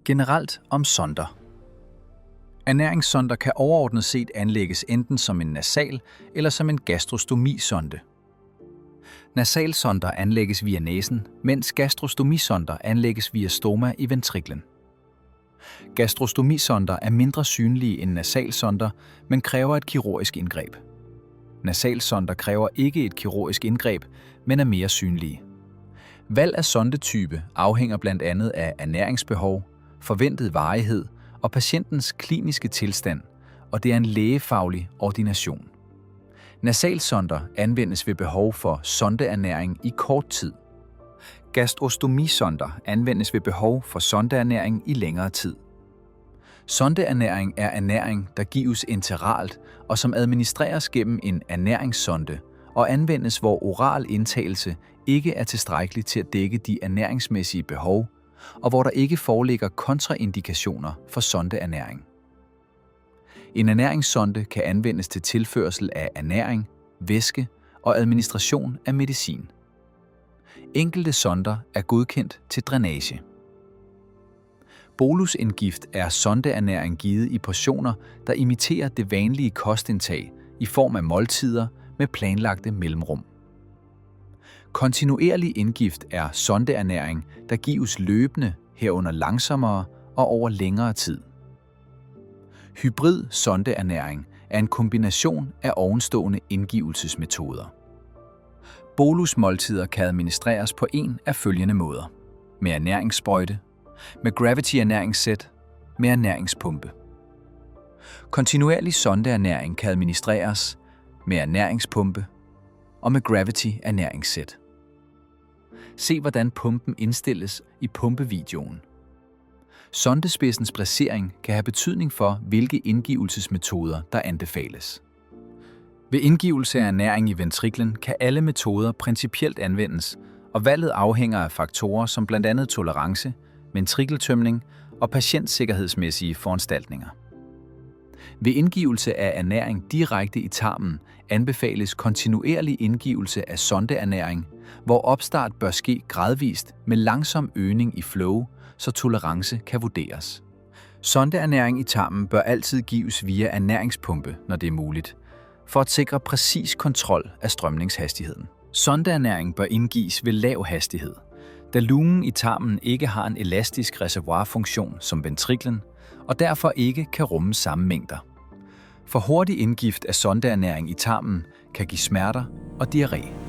Generelt om sonder. Ernæringssonder kan overordnet set anlægges enten som en nasal eller som en gastrostomisonde. Nasalsonder anlægges via næsen, mens gastrostomisonder anlægges via stoma i ventriklen. Gastrostomisonder er mindre synlige end nasalsonder, men kræver et kirurgisk indgreb. Nasalsonder kræver ikke et kirurgisk indgreb, men er mere synlige. Valg af sondetype afhænger blandt andet af ernæringsbehov, forventet varighed og patientens kliniske tilstand, og det er en lægefaglig ordination. Nasalsonder anvendes ved behov for sondeernæring i kort tid. Gastrostomisonder anvendes ved behov for sondeernæring i længere tid. Sondeernæring er ernæring, der gives enteralt og som administreres gennem en ernæringssonde og anvendes, hvor oral indtagelse ikke er tilstrækkelig til at dække de ernæringsmæssige behov, og hvor der ikke foreligger kontraindikationer for sondeernæring. En ernæringssonde kan anvendes til tilførsel af ernæring, væske og administration af medicin. Enkelte sonder er godkendt til drænage. Bolusindgift er sondeernæring givet i portioner, der imiterer det vanlige kostindtag i form af måltider med planlagte mellemrum. Kontinuerlig indgift er sondeernæring, der gives løbende, herunder langsommere og over længere tid. Hybrid sondeernæring er en kombination af ovenstående indgivelsesmetoder. Bolusmåltider kan administreres på en af følgende måder: med ernæringssprøjte, med Gravity-ernæringssæt, med ernæringspumpe. Kontinuerlig sondeernæring kan administreres med ernæringspumpe og med Gravity-ernæringssæt. Se hvordan pumpen indstilles i pumpevideoen. Sondespidsens placering kan have betydning for, hvilke indgivelsesmetoder der anbefales. Ved indgivelse af ernæring i ventriklen kan alle metoder principielt anvendes, og valget afhænger af faktorer som bl.a. tolerance, ventrikeltømning og patientsikkerhedsmæssige foranstaltninger. Ved indgivelse af ernæring direkte i tarmen anbefales kontinuerlig indgivelse af sondeernæring, hvor opstart bør ske gradvist med langsom øgning i flow, så tolerance kan vurderes. Sondeernæring i tarmen bør altid gives via ernæringspumpe, når det er muligt, for at sikre præcis kontrol af strømningshastigheden. Sondeernæring bør indgives ved lav hastighed, da lugen i tarmen ikke har en elastisk reservoirfunktion som ventriklen, og derfor ikke kan rumme samme mængder. For hurtig indgift af sondeernæring i tarmen kan give smerter og diarré.